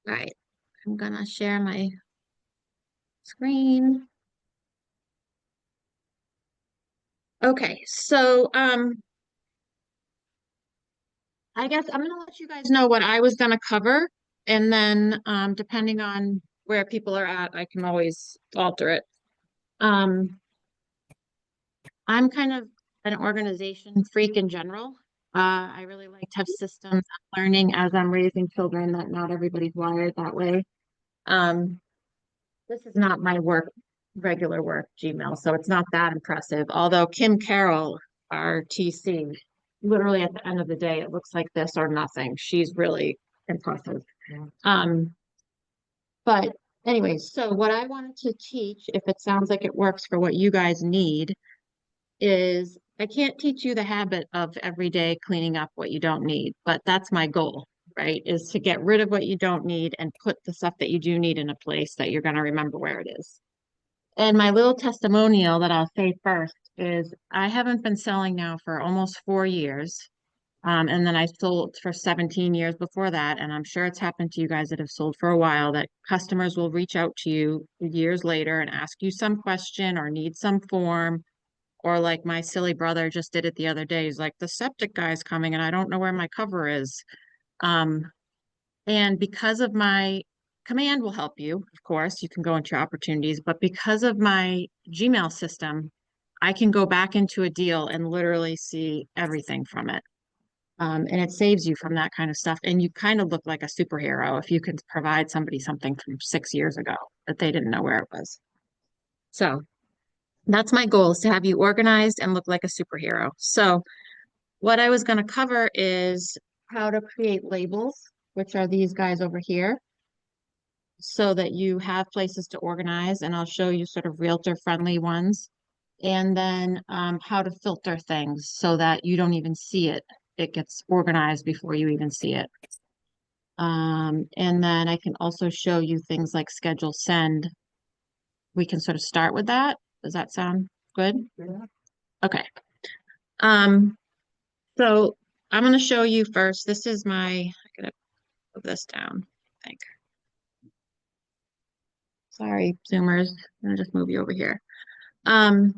All right, I'm gonna share my screen. Okay, so I guess I'm gonna let you guys know what I was gonna cover, and then depending on where people are at, I can always alter it. Um, I'm kind of an organization freak in general. I really like to have systems learning as I'm raising children that not everybody's wired that way. Um, this is not my work, regular work Gmail, so it's not that impressive. Although Kim Carroll, our TC, literally at the end of the day, it looks like this or nothing. She's really impressive. Yeah. But anyways, so what I wanted to teach, if it sounds like it works for what you guys need, is I can't teach you the habit of every day cleaning up what you don't need, but that's my goal, right? Is to get rid of what you don't need and put the stuff that you do need in a place that you're going to remember where it is. And my little testimonial that I'll say first is I haven't been selling now for almost 4 years. And then I sold for 17 years before that. And I'm sure it's happened to you guys that have sold for a while that customers will reach out to you years later and ask you some question or need some form. Or like my silly brother just did it the other day. He's like, the septic guy's coming and I don't know where my cover is. Um, and because of my command will help you, of course, you can go into your opportunities, but because of my Gmail system, I can go back into a deal and literally see everything from it. And it saves you from that kind of stuff. And you kind of look like a superhero if you can provide somebody something from 6 years ago that they didn't know where it was. So that's my goal is to have you organized and look like a superhero. So what I was going to cover is how to create labels, which are these guys over here, so that you have places to organize. And I'll show you sort of realtor friendly ones. And then how to filter things so that you don't even see it. It gets organized before you even see it. And then I can also show you things like schedule send. We can sort of start with that. Does that sound good? Yeah. Okay. Um, so I'm going to show you first. This is my, I gotta put this down, I think. Sorry, Zoomers. I'm going to just move you over here.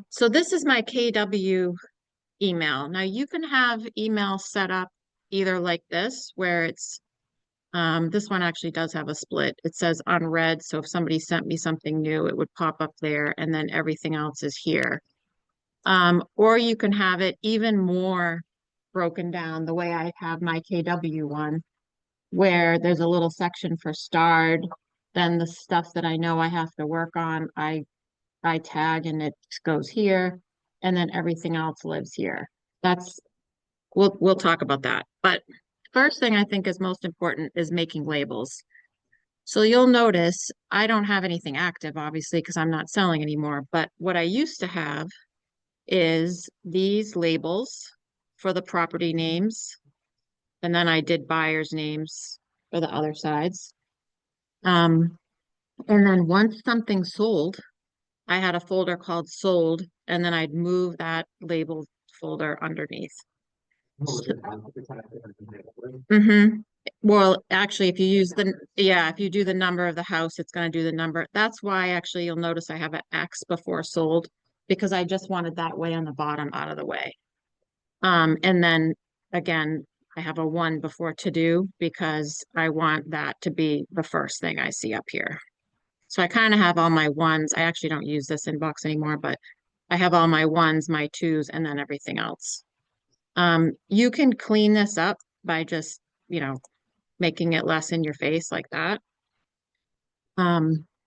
So this is my KW email. Now you can have email set up either like this, where it's this one actually does have a split. It says unread, so if somebody sent me something new, it would pop up there, and then everything else is here. Or you can have it even more broken down the way I have my KW one, where there's a little section for starred, then the stuff that I know I have to work on, I tag and it goes here, and then everything else lives here. That's we'll talk about that. But first thing I think is most important is making labels. So you'll notice I don't have anything active, obviously, because I'm not selling anymore. But what I used to have is these labels for the property names. And then I did buyers' names for the other sides. Um, and then once something sold, I had a folder called sold, and then I'd move that label folder underneath. Mm-hmm. Well, actually, if you use the, yeah, if you do the number of the house, it's going to do the number. That's why actually you'll notice I have an X before sold because I just wanted that way on the bottom out of the way. And then again, I have a one before to do because I want that to be the first thing I see up here. So I kind of have all my ones. I actually don't use this inbox anymore, but I have all my ones, my twos, and then everything else. You can clean this up by just, making it less in your face like that.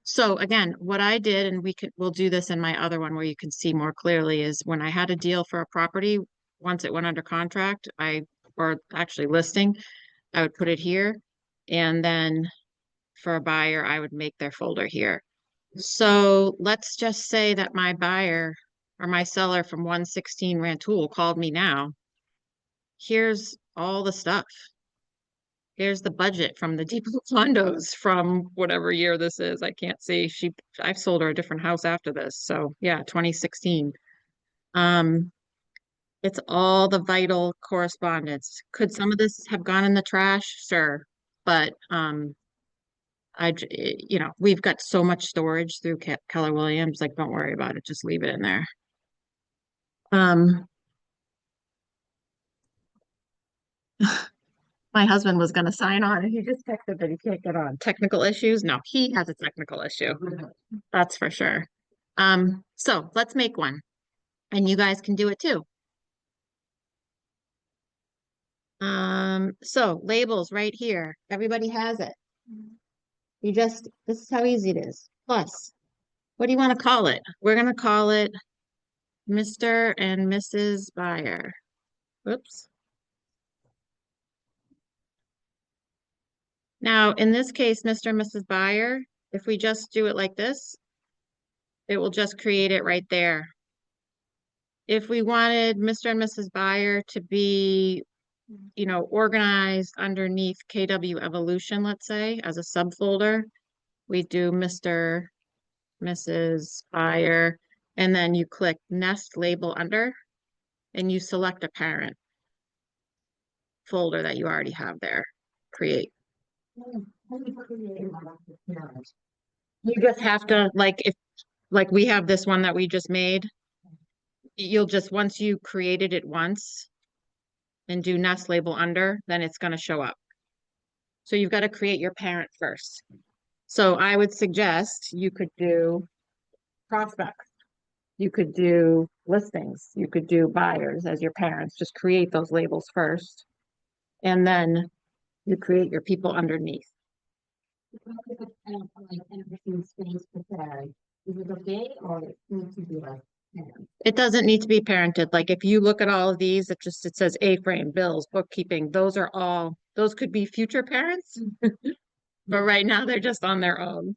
So again, what I did, and we'll do this in my other one where you can see more clearly, is when I had a deal for a property, once it went under contract, or actually listing, I would put it here. And then for a buyer, I would make their folder here. So let's just say that my buyer or my seller from 116 Rantoul called me now. Here's all the stuff. Here's the budget from the Depot condos from whatever year this is. I can't see. I've sold her a different house after this. So yeah, 2016. Um, it's all the vital correspondence. Could some of this have gone in the trash? Sure. But you know, we've got so much storage through Keller Williams, like, don't worry about it. Just leave it in there. Um, my husband was going to sign on and he just texted that he can't get on. Technical issues? No, he has a technical issue. That's for sure. So let's make one and you guys can do it too. So labels right here. Everybody has it. This is how easy it is. Plus, what do you want to call it? We're going to call it Mr. and Mrs. Buyer. Whoops. Now, in this case, Mr. and Mrs. Buyer, if we just do it like this, it will just create it right there. If we wanted Mr. and Mrs. Buyer to be, you know, organized underneath KW Evolution, let's say, as a subfolder, we do Mr. Mrs. Buyer, and then you click Nest Label Under, and you select a parent folder that you already have there. Create. You just have to, like we have this one that we just made, you'll just, once you created it once and do Nest Label Under, then it's going to show up. So you've got to create your parent first. So I would suggest you could do prospects. You could do listings. You could do buyers as your parents. Just create those labels first. And then you create your people underneath. It doesn't need to be parented. Like if you look at all of these, it says A-frame, bills, bookkeeping. Those could be future parents. But right now they're just on their own.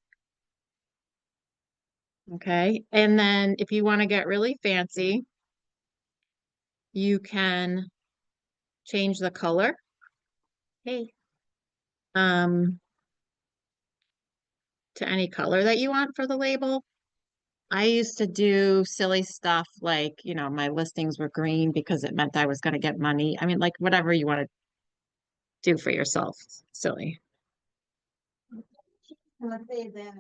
Okay. And then if you want to get really fancy, you can change the color. Hey. To any color that you want for the label. I used to do silly stuff like, you know, my listings were green because it meant I was going to get money. I mean, like whatever you want to do for yourself. Silly. Let's say the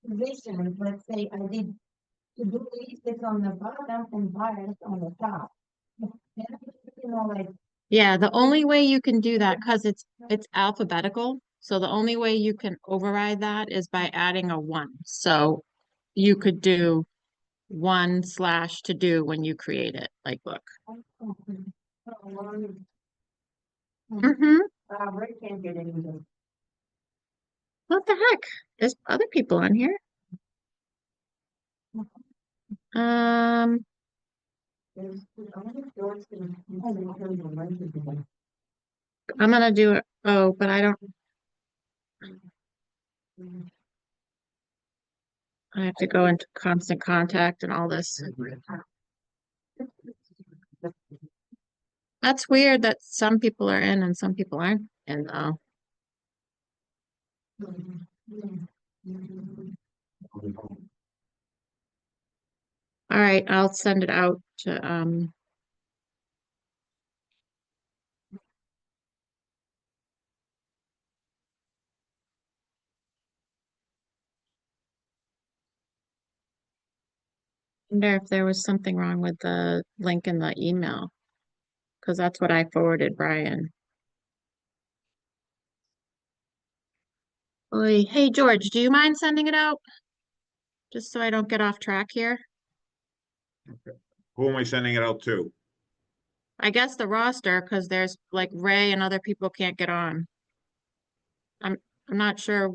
position, let's say I did to do list on the bottom and buyers on the top. You know, like yeah, the only way you can do that, because it's alphabetical, so the only way you can override that is by adding a 1. So you could do 1/to do when you create it. Like, look. Can't get anything. What the heck? There's other people on here. I'm gonna do it. Oh, but I don't. I have to go into constant contact and all this. That's weird that some people are in and some people aren't in though. All right, I'll send it out to wonder if there was something wrong with the link in the email, because that's what I forwarded Brian. Oy. Hey George, do you mind sending it out? Just so I don't get off track here. Okay. Who am I sending it out to? I guess the roster, because there's like Ray and other people can't get on. I'm not sure.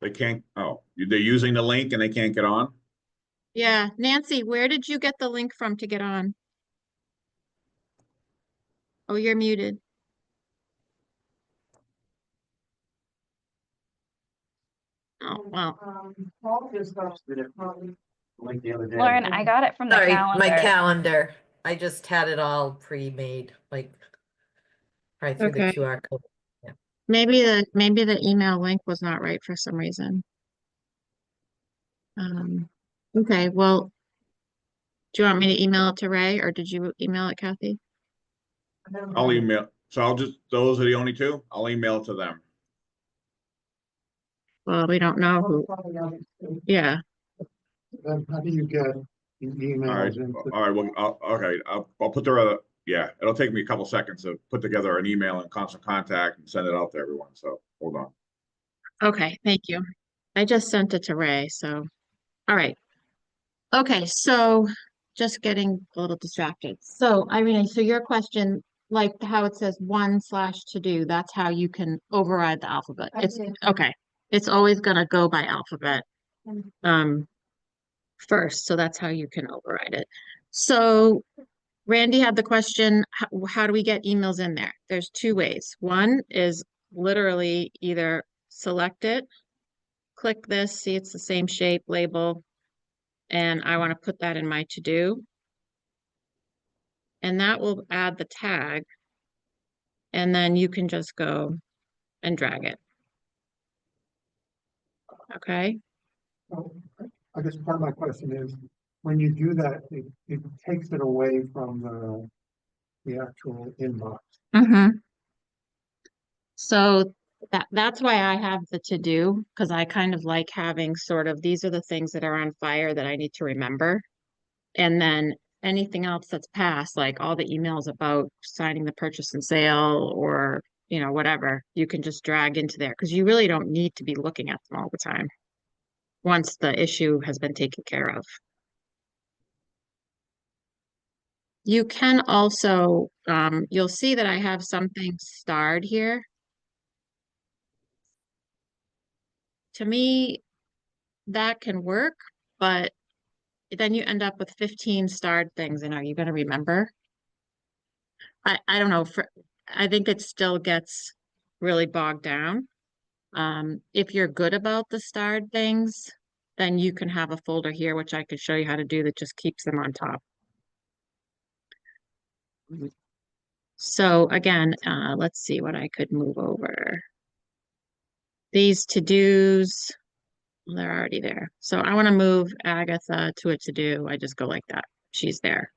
They can't, oh, they're using the link and they can't get on? Yeah, Nancy, where did you get the link from to get on? Oh, you're muted. Oh, well. Paul just posted it. Like the other day. Lauren, I got it from the Sorry, calendar. my calendar. I just had it all pre-made, like right through Okay. the QR code. Maybe the email link was not right for some reason. Okay, well, do you want me to email it to Ray or did you email it, Kathy? I'll email, so those are the only two? I'll email to them. Well, we don't know who, Probably others too. yeah, Then how do you get the All right, emails into? all right, well, okay, I'll put there, yeah, it'll take me a couple seconds to put together an email and constant contact and send it out to everyone, so hold on. okay, thank you. I just sent it to Ray, so, all right. Okay, so just getting a little distracted. So Irene, so your question, like how it says 1/to do, that's how you can override the alphabet. I It's did. okay. It's always gonna go by alphabet um first, so that's how you can override it. So Randy had the question, how do we get emails in there? There's two ways. One is literally either select it, click this, see it's the same shape, label, and I want to put that in my to-do. And that will add the tag. And then you can just go and drag it. Okay, So, I guess part of my question is, when you do that, it takes it away from the actual inbox. so that's why I have the to-do, because I kind of like having sort of, these are the things that are on fire that I need to remember. And then anything else that's passed, like all the emails about signing the purchase and sale or, you know, whatever, you can just drag into there because you really don't need to be looking at them all the time once the issue has been taken care of. You can also, you'll see that I have something starred here. To me, that can work, but then you end up with 15 starred things, and are you going to remember? I don't know, I think it still gets really bogged down. If you're good about the starred things, then you can have a folder here, which I could show you how to do, that just keeps them on top. So again, let's see what I could move over. These to-dos, they're already there. So I want to move Agatha to a to-do. I just go like that. She's there.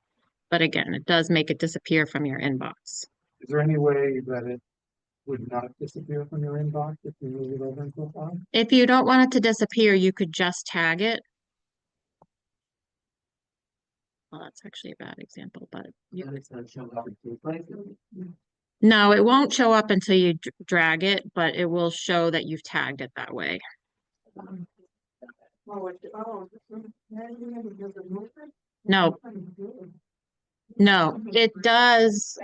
But again, it does make it disappear from your inbox. Is there any way that it would not disappear from your inbox if you move it over into a file? If you don't want it to disappear, you could just tag it. Well, that's actually a bad example, but no, it won't show up until you drag it, but it will show that you've tagged it that way. No, no, it does.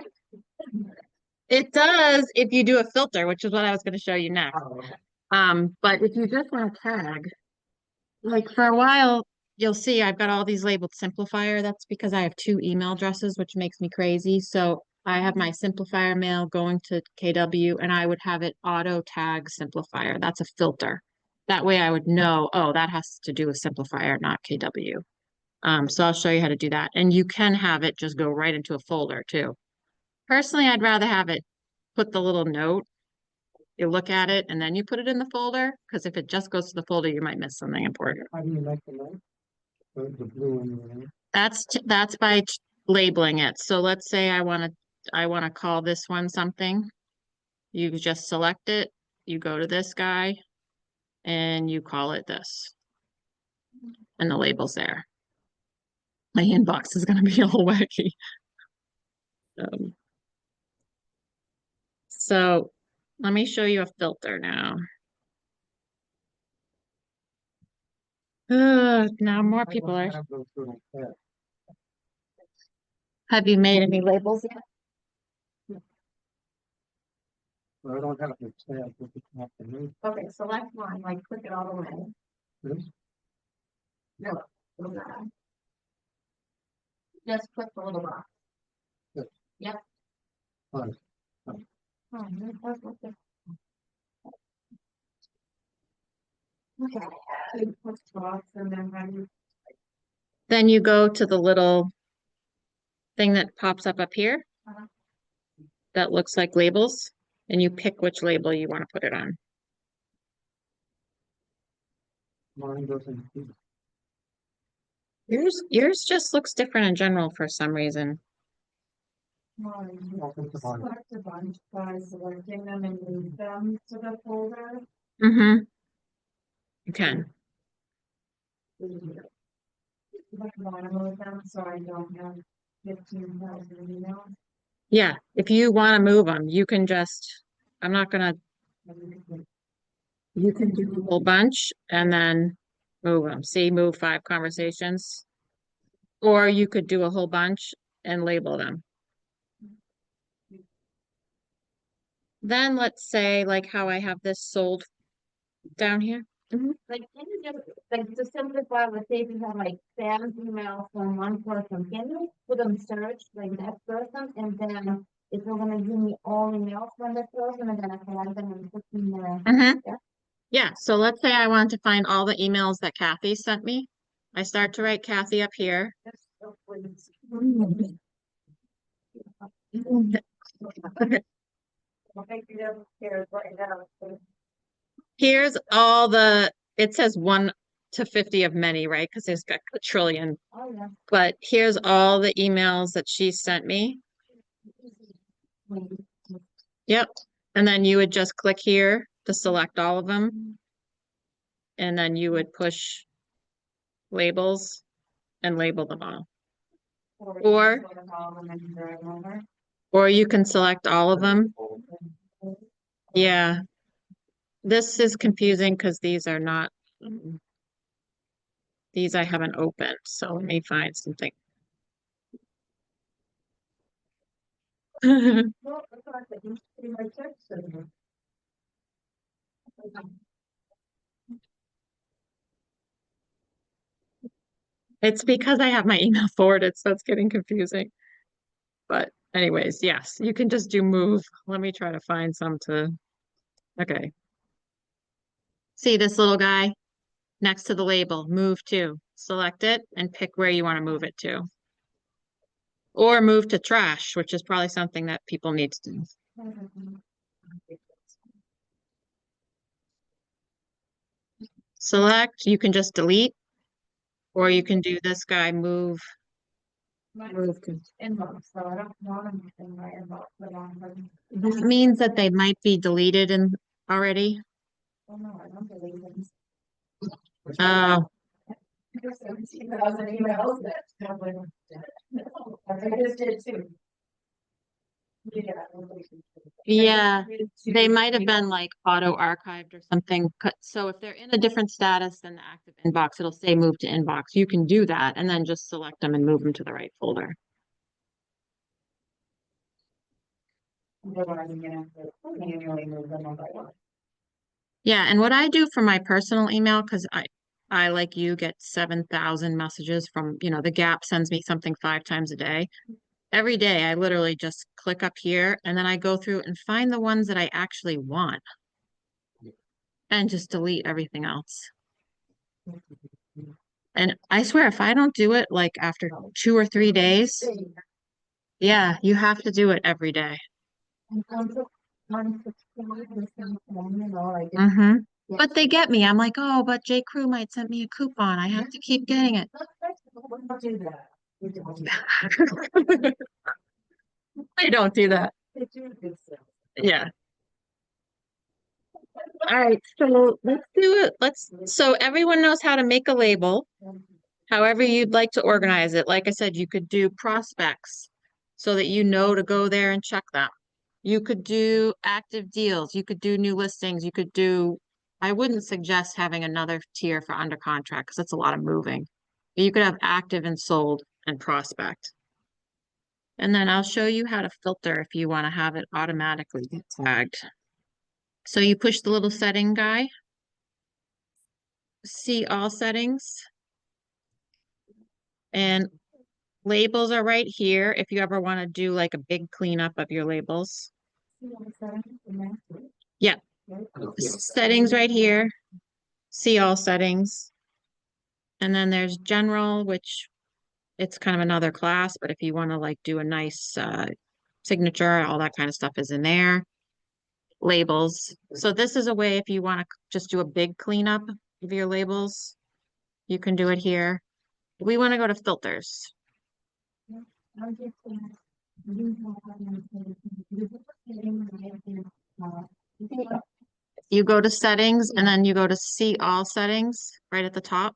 It does if you do a filter, which is what I was going to show you next. But if you just want to tag, like for a while, you'll see I've got all these labeled simplifier. That's because I have two email addresses, which makes me crazy. So I have my simplifier mail going to KW and I would have it auto tag simplifier. That's a filter. That way I would know, oh, that has to do with simplifier, not KW. So I'll show you how to do that. And you can have it just go right into a folder too. Personally, I'd rather have it put the little note. You look at it and then you put it in the folder, because if it just goes to the folder, you might miss something important. How do you make the note? The blue and the. That's by labeling it. So let's say I want to call this one something. You just select it, you go to this guy, and you call it this. And the label's there. My inbox is going to be all wacky. So let me show you a filter now. Now more people I are. have those little tabs. Have you made any labels yet? But I don't have the tab with the top and move Okay, select one, like click it all the way. this. No. go back. Just click the little box. Yes. Yep. Fine. Oh, that's what the- Okay. So click box and then run. Then you go to the little thing that pops up here. Uh-huh. That looks like labels, and you pick which label you want to put it on. Mine doesn't. Yours just looks different in general for some reason. I'll put the mine. Select a bunch by selecting them and move them to the folder. Mm-hmm. You can. Like, wanna move them, so I don't have 15,000 emails. Yeah, if you want to move them, you can just, I'm not gonna, you can do a whole bunch and then move them. See, move 5 conversations. Or you could do a whole bunch and label them. Then let's say like how I have this sold down here. Like, can you just, like, to simplify, let's say if you have like 7 emails from one person, can you put them search like that person, and then it's gonna give me all emails from that person, and then I can add them and put in there. Yeah. Yeah, so let's say I want to find all the emails that Kathy sent me. I start to write Kathy up here. That's so crazy. I'll make it upstairs right now, so- Here's all the, it says 1 to 50 of many, right? Because there's got a trillion. Oh, yeah. But here's all the emails that she sent me. Yep. And then you would just click here to select all of them. And then you would push labels and label them all. Or- sort of all of them and drag over. Or you can select all of them. Yeah. This is confusing because these are not, these I haven't opened, so let me find something. Well, I thought that you pretty much text them. It's because I have my email forwarded, so it's getting confusing. But anyways, yes, you can just do move. Let me try to find some to, okay. See this little guy next to the label, move to. Select it and pick where you want to move it to. Or move to trash, which is probably something that people need to do. Select, you can just delete, or you can do this guy, move. Move to. Inbox, so I don't want them in my inbox, but I'm, This means that they might be deleted in already. oh no, I don't believe them. Oh, There's 17,000 emails that probably. I just did too. Yeah. yeah, they might have been like auto archived or something. So if they're in a different status than the active inbox, it'll say move to inbox. You can do that and then just select them and move them to the right folder. Otherwise, I'm gonna have to manually move them one by one. Yeah, and what I do for my personal email, because I like you get 7,000 messages from, the Gap sends me something 5 times a day. Every day I literally just click up here and then I go through and find the ones that I actually want. And just delete everything else. And I swear, if I don't do it like after 2 or 3 days, yeah, you have to do it every day. And unsubscribe and send them, like. Mm-hmm. Yeah. But they get me. I'm like, oh, but J. Crew might send me a coupon. I have to keep getting it. Don't do that. You don't do that. I don't do that. They do good stuff. Yeah. All right, so let's do it. So everyone knows how to make a label, however you'd like to organize it. Like I said, you could do prospects so that you know to go there and check them. You could do active deals. You could do new listings. You could do, I wouldn't suggest having another tier for under contract because it's a lot of moving. You could have active and sold and prospect. And then I'll show you how to filter if you want to have it automatically get tagged. So you push the little setting guy. See all settings. And labels are right here if you ever want to do like a big cleanup of your labels. Yeah. Settings right here. See all settings. And then there's general, which it's kind of another class, but if you want to like do a nice signature, all that kind of stuff is in there. Labels. So this is a way if you want to just do a big cleanup of your labels, you can do it here. We want to go to filters. you go to settings and then you go to see all settings right at the top.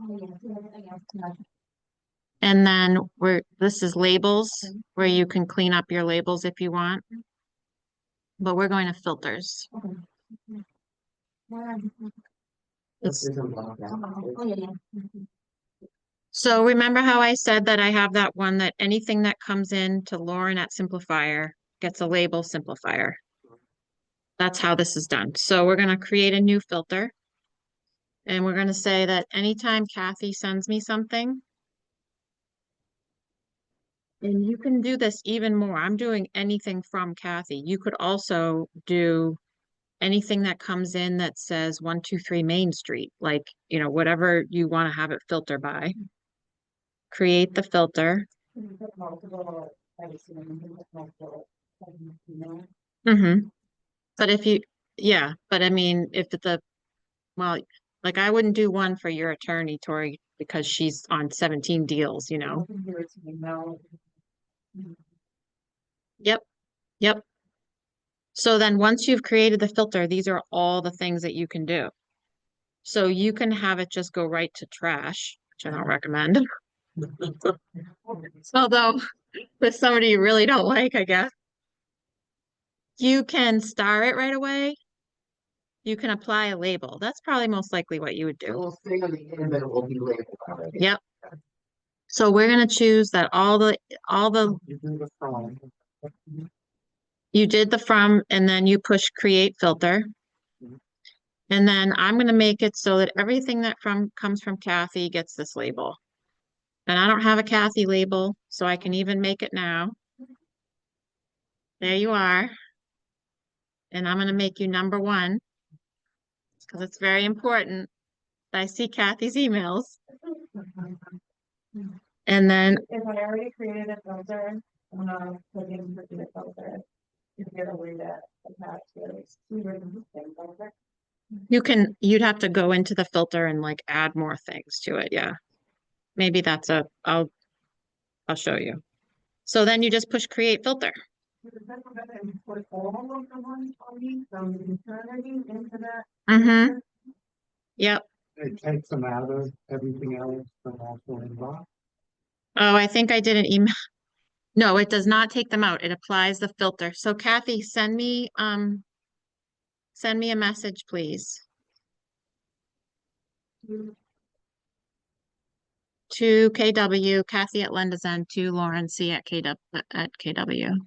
Oh, yeah, see everything else, no. And then this is labels, where you can clean up your labels if you want. But we're going to filters. Okay. Yeah. It's, Oh, yeah, yeah. so remember how I said that I have that one that anything that comes in to Lauren at Simplifier gets a label Simplifier. That's how this is done. So we're gonna create a new filter. And we're gonna say that anytime Kathy sends me something, and you can do this even more. I'm doing anything from Kathy. You could also do anything that comes in that says 123 Main Street, like, you know, whatever you want to have it filter by. Create the filter. You can put multiple, I see, you can put multiple, you know. Mm-hmm. But if you, yeah, but I mean, if the, well, like I wouldn't do one for your attorney, Tori, because she's on 17 deals, you know? Open here to email. Yep, yep. So then once you've created the filter, these are all the things that you can do. So you can have it just go right to trash, which I don't recommend. Although with somebody you really don't like, I guess. You can star it right away. You can apply a label. That's probably most likely what you would It do. will say on the end that it will be labeled already. Yep. So we're gonna choose that all the You do the from. you did the from and then you push create filter. And then I'm gonna make it so that everything that comes from Kathy gets this label. And I don't have a Kathy label, so I can even make it now. There you are. And I'm gonna make you number one because it's very important that I see Kathy's emails. And then If I already created a filter, I'm not clicking for the filter. If you're aware that attach those two different things over. you'd have to go into the filter and like add more things to it. Yeah. Maybe I'll show you. So then you just push create filter. Put all of the ones on me from the eternity into that. Mm-hmm. Yep. It takes them out of everything else from also inbox. Oh, I think I did an email. No, it does not take them out. It applies the filter. So Kathy, send me a message, please. To KW, Kathy at Lendazen, to Lauren C at KW.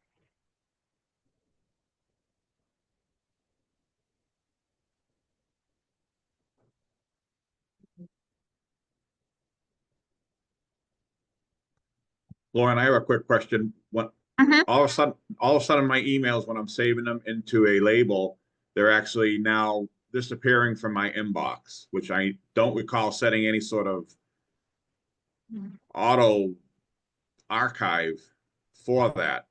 Lauren, I have a quick question. What, Mhm. all of a sudden, my emails, when I'm saving them into a label, they're actually now disappearing from my inbox, which I don't recall setting any sort of auto archive for that.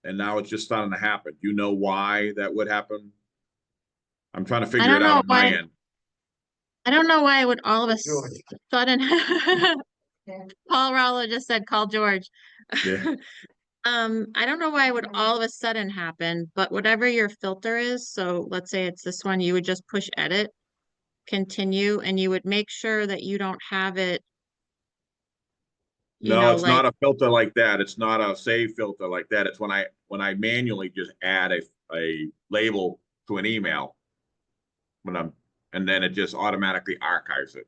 And now it's just starting to happen. Do you know why that would happen? I'm trying to figure don't it out know on my why. end. I don't know why it would all of a George. sudden. Paul Rollo just said, call George. Yeah. I don't know why it would all of a sudden happen, but whatever your filter is, so let's say it's this one, you would just push edit, continue, and you would make sure that you don't have it, No, it's like, not a filter like that. It's not a save filter like that. It's when I manually just add a label to an email when and then it just automatically archives it,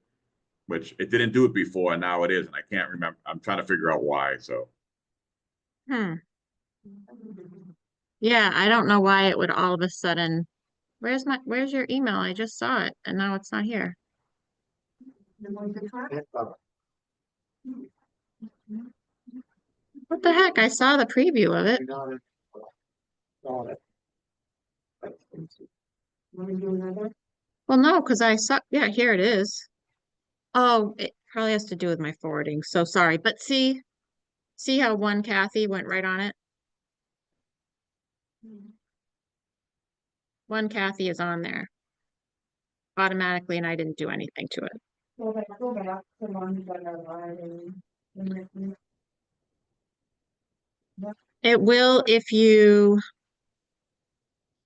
which it didn't do it before, and now it is, and I can't remember. I'm trying to figure out why. So yeah, I don't know why it would all of a sudden, where's your email? I just saw it and now it's not here. What the heck? I saw the preview of it. Got it. Well, no, because I saw, yeah, here it is. Oh, it probably has to do with my forwarding. So sorry, but see how one Kathy went right on it? One Kathy is on there automatically and I didn't do anything to it. Go back to the ones that are already in the. It will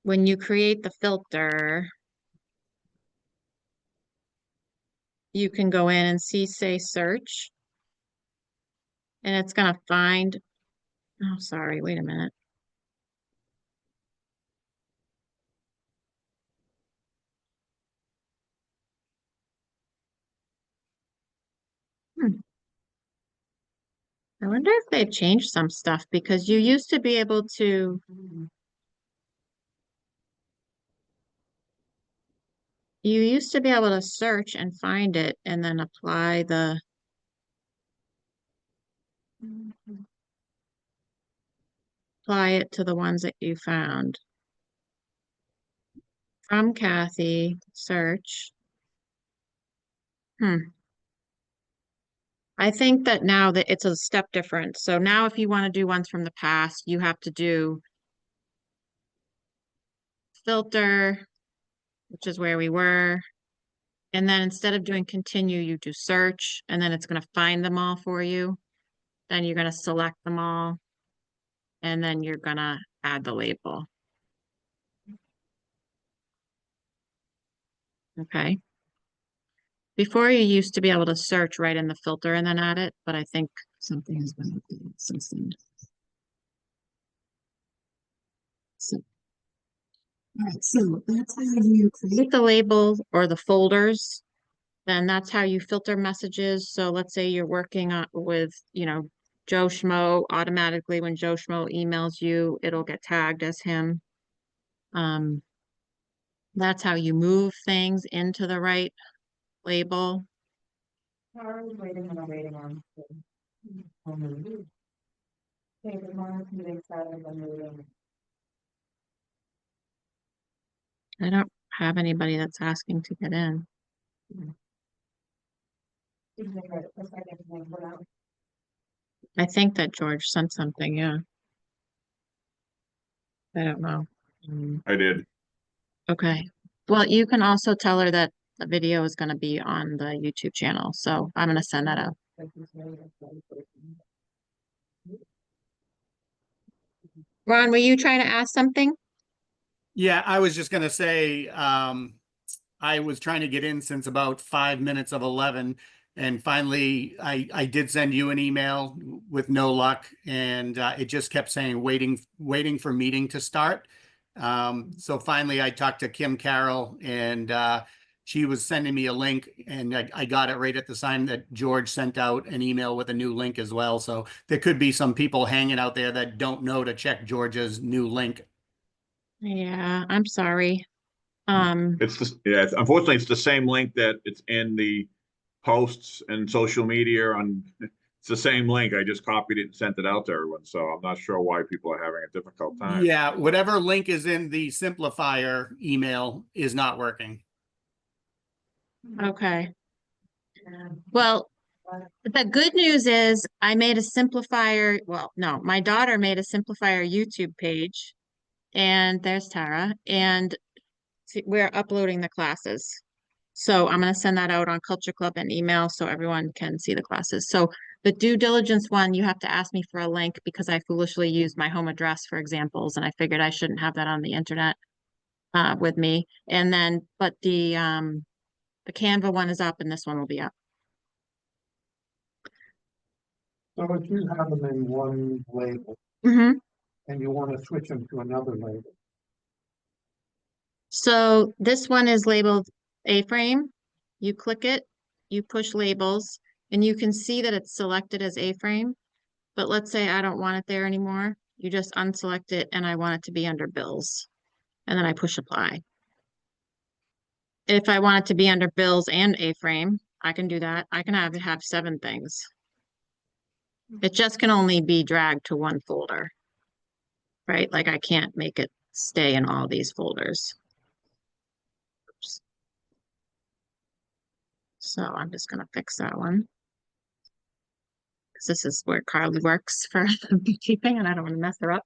when you create the filter, you can go in and see, say, search. And it's gonna find, oh, sorry, wait a minute. Hmm. I wonder if they've changed some stuff because you used to be able to, you used to be able to search and find it and then apply apply it to the ones that you found. From Kathy, search. Hmm. I think that now that it's a step different. So now if you want to do ones from the past, you have to do filter, which is where we were. And then instead of doing continue, you do search, and then it's going to find them all for you. Then you're going to select them all, and then you're going to add the label. Okay. Before you used to be able to search right in the filter and then add it, but I think something has been updated since then. So, all right, so that's how you create the labels or the folders. Then that's how you filter messages. So let's say you're working on with, Joe Schmo, automatically when Joe Schmo emails you, it'll get tagged as him. Um, that's how you move things into the right label. Carl's waiting on a waiting on. Okay, the mom's meeting started on the meeting. I don't have anybody that's asking to get in. I think that George sent something, yeah. I don't know. I did. Okay. Well, you can also tell her that the video is going to be on the YouTube channel, so I'm going to send that out. Ron, were you trying to ask something? Yeah, I was just gonna say, I was trying to get in since about 5 minutes of 11. And finally, I did send you an email with no luck. And it just kept saying waiting for meeting to start. So finally, I talked to Kim Carroll and she was sending me a link. And I got it right at the time that George sent out an email with a new link as well. So there could be some people hanging out there that don't know to check George's new link. Yeah, I'm sorry. Unfortunately, it's the same link that it's in the posts and social media it's the same link. I just copied it and sent it out to everyone. So I'm not sure why people are having a difficult time. Yeah, whatever link is in the simplifier email is not working. Okay. Well, the good news is I made a simplifier. Well, no, my daughter made a simplifier YouTube page, and there's Tara, and we're uploading the classes. So I'm going to send that out on Culture Club and email so everyone can see the classes. So the due diligence one, you have to ask me for a link because I foolishly used my home address for examples, and I figured I shouldn't have that on the internet with me. And then, but the Canva one is up, and this one will be up. So if you have them in one label Mm-hmm. and you want to switch them to another label, So this one is labeled A-frame. You click it, you push labels, and you can see that it's selected as A-frame. But let's say I don't want it there anymore. You just unselect it and I want it to be under bills. And then I push apply. If I want it to be under bills and A-frame, I can do that. I can have 7 things. It just can only be dragged to one folder, right? Like I can't make it stay in all these folders. Oops. So I'm just going to fix that one. Because this is where Carly works for bookkeeping and I don't want to mess her up.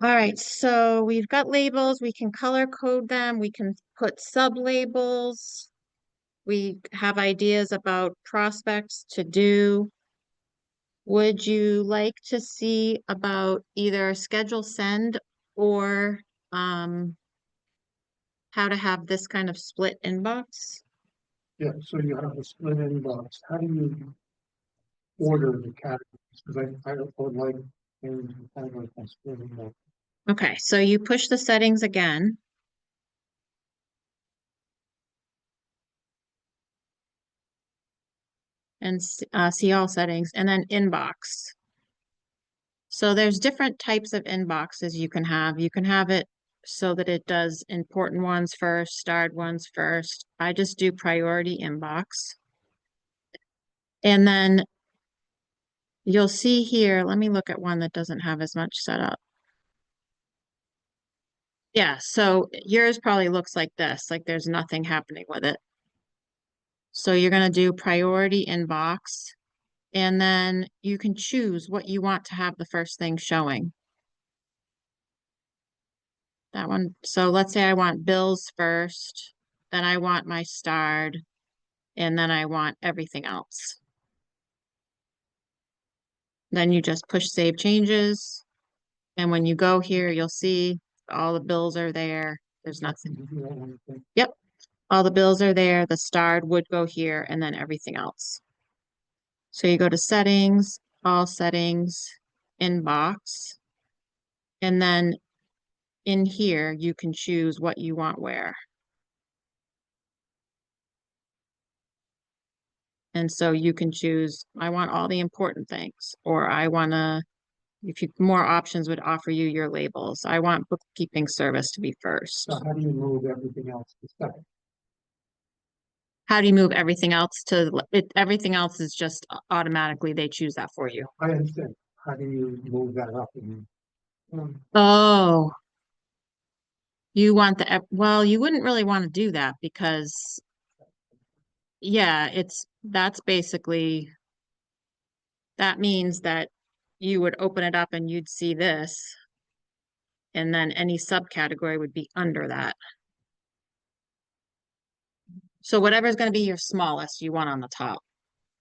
All right, so we've got labels, we can color code them, we can put sub-labels. We have ideas about prospects to do. Would you like to see about either schedule send or have how to have this kind of split inbox? Yeah, so you have a split inbox. How do you order the categories? Because I would like, and I like a split inbox. Okay, so you push the settings again. And see all settings, and then inbox. So there's different types of inboxes you can have. You can have it so that it does important ones first, starred ones first. I just do priority inbox. And then you'll see here, let me look at one that doesn't have as much set up. Yeah, so yours probably looks like this, like there's nothing happening with it. So you're going to do priority inbox, and then you can choose what you want to have the first thing showing. That one. So let's say I want bills first, then I want my starred, and then I want everything else. Then you just push save changes. And when you go here, you'll see all the bills are there. There's nothing. Yep. All the bills are there. The starred would go here, and then everything else. So you go to settings, all settings, inbox, and then in here, you can choose what you want where. And so you can choose, I want all the important things, or I want to, if you, more options would offer you your labels. I want bookkeeping service to be first. So how do you move everything else to second? How do you move everything else to, everything else is just automatically, they choose that for you. I understand. How do you move that up? Oh, you want the, well, you wouldn't really want to do that because, yeah, that's basically, that means that you would open it up and you'd see this. And then any subcategory would be under that. So whatever's going to be your smallest, you want on the top.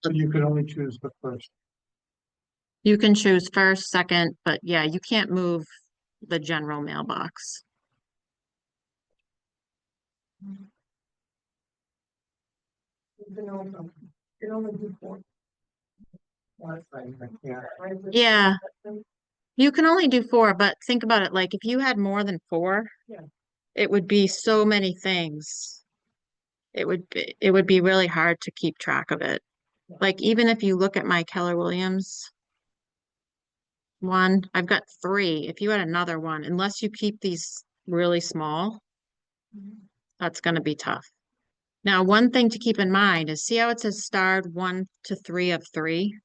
So you could only choose the first. You can choose first, second, but yeah, you can't move the general mailbox. Yeah, you can only do 4, but think about it, like if you had more than 4, it would be so many things. It would be really hard to keep track of it. Like even if you look at my Keller Williams one, I've got 3. If you had another one, unless you keep these really small, that's going to be tough. Now, one thing to keep in mind is see how it says starred 1 to 3 of 3,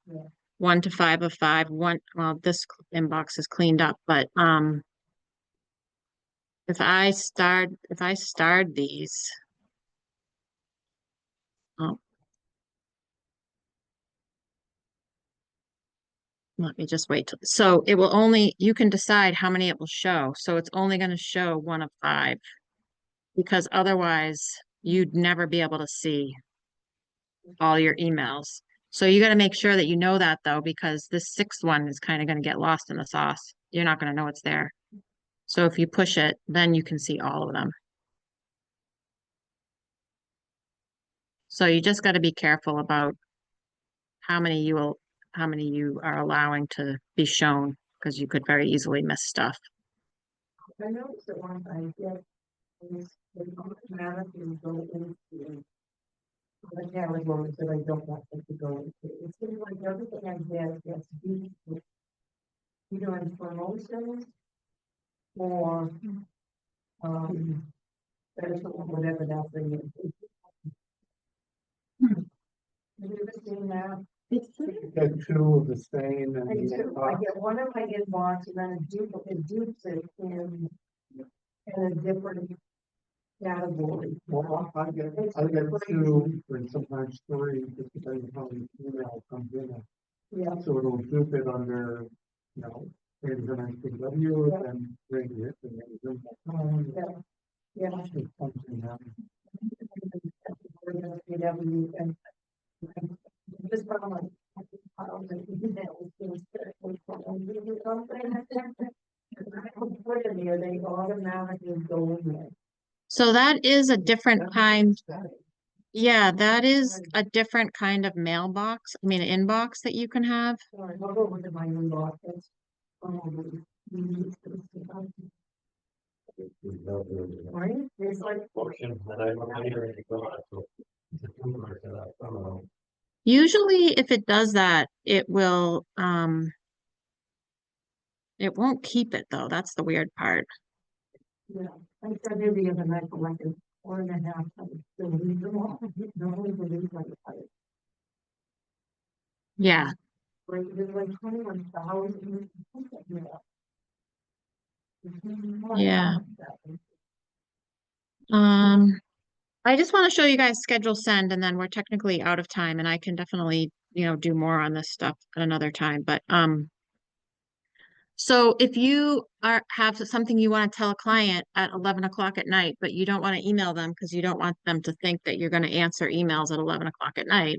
1 to 5 of 5, 1. Well, this inbox is cleaned up, but if I starred these, oh, let me just wait. So it will only, you can decide how many it will show. So it's only going to show 1 of 5 because otherwise you'd never be able to see all your emails. So you got to make sure that you know that though, because this 6th one is kind of going to get lost in the sauce. You're not going to know it's there. So if you push it, then you can see all of them. So you just got to be careful about how many you are allowing to be shown, because you could very easily miss stuff. I noticed that one I get is the automatically go into the categories that I don't want them to go into. It seems like everything I get gets used with either in promotions or whatever that thing is. Have you ever seen that? It's Get 2 of the same and I you do. I get one in my inbox and then it dupes it in a different category. well, I get 2 and sometimes 3, just depending on how many email comes in. Yeah. So it'll group it under, things that I think of you and bring it and then. Yeah. Yeah. And just from like, put in there, they automatically go in there. So that is a different kind. Yeah, that is a different kind of mailbox, I mean, inbox that you can have. Sorry, I'll go over to my new office. Right? It's like. Usually if it does that, it won't keep it though. That's the weird part. Yeah, I said there the other night for like an hour and a half, I was still reading them all. Normally the news like it. Yeah. Like, there's like 21,000. Yeah. I just want to show you guys schedule send and then we're technically out of time and I can definitely, do more on this stuff at another time. But so if you have something you want to tell a client at 11 o'clock at night, but you don't want to email them because you don't want them to think that you're going to answer emails at 11 o'clock at night.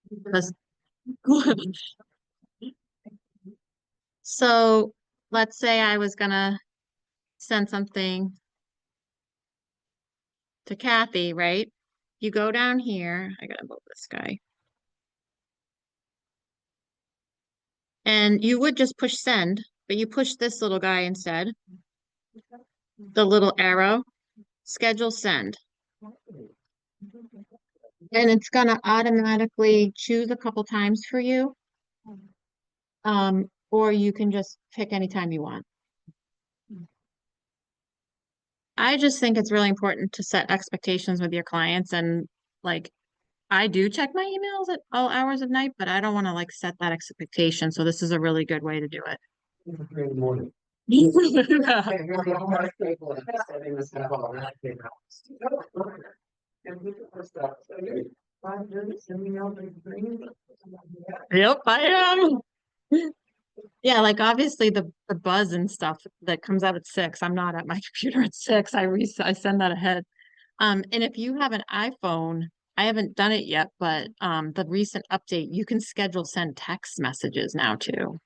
because- So let's say I was gonna send something to Kathy, right? You go down here, I gotta move this guy. And you would just push send, but you push this little guy instead, the little arrow, schedule send. And it's gonna automatically choose a couple times for you. Or you can just pick any time you want. I just think it's really important to set expectations with your clients and like I do check my emails at all hours of night, but I don't want to like set that expectation. So this is a really good way to do it. Yep, I am. Yeah, like obviously the buzz and stuff that comes out at 6. I'm not at my computer at 6. I send that ahead. And if you have an iPhone, I haven't done it yet, but the recent update, you can schedule send text messages now too.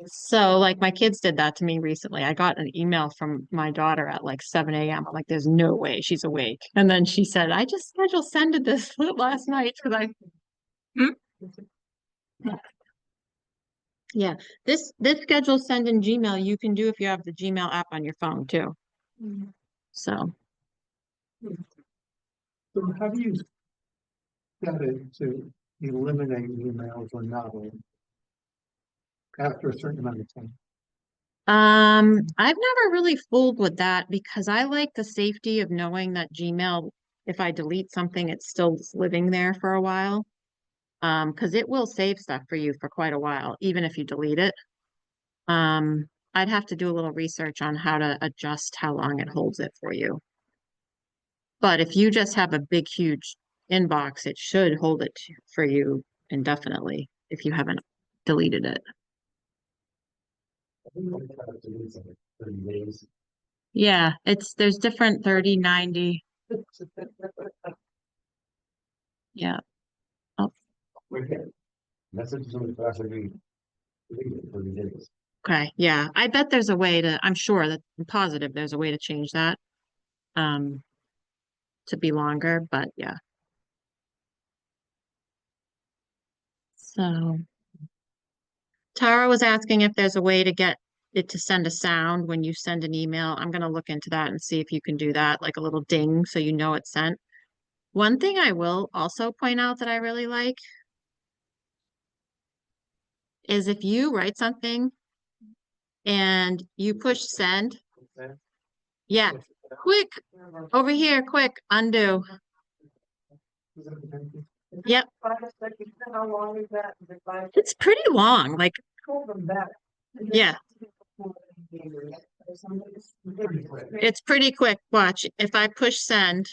So like my kids did that to me recently. I got an email from my daughter at like 7 a.m. I'm like, there's no way she's awake. And then she said, I just scheduled sended this last night because I Hmm? Yeah, this schedule send in Gmail you can do if you have the Gmail app on your phone too. So So how do you set it to eliminate emails or not after a certain amount of time? I've never really fooled with that because I like the safety of knowing that Gmail, if I delete something, it's still living there for a while. Because it will save stuff for you for quite a while, even if you delete it. I'd have to do a little research on how to adjust how long it holds it for you. But if you just have a big, huge inbox, it should hold it for you indefinitely if you haven't deleted it. Yeah, there's different 30, 90. Yeah. Oh, Messages on the class are being deleted for the days. okay. Yeah. I bet there's a way I'm sure that I'm positive there's a way to change that um to be longer, but yeah. So Tara was asking if there's a way to get it to send a sound when you send an email. I'm going to look into that and see if you can do that, like a little ding so you know it's sent. One thing I will also point out that I really like is if you write something and you push send, yeah, quick, over here, quick, undo. Yep, How long is that? it's pretty long, like, Call them back. yeah, it's pretty quick. Watch, if I push send,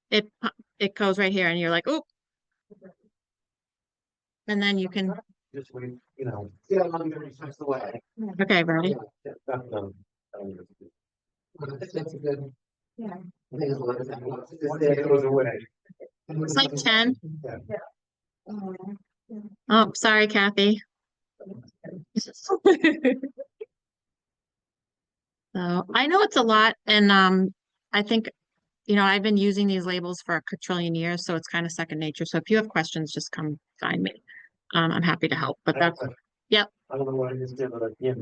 it goes right here and you're like, oh, and then you can, Just wait, see how long you're gonna away. okay, ready? That's a good. Yeah. I think as long as that once it goes away. It's like 10. Yeah. Oh, sorry, Kathy. So I know it's a lot and I think, I've been using these labels for a quadrillion years, so it's kind of second nature. So if you have questions, just come find me. I'm happy to help, but that's, yep. I don't know what it is, but I can't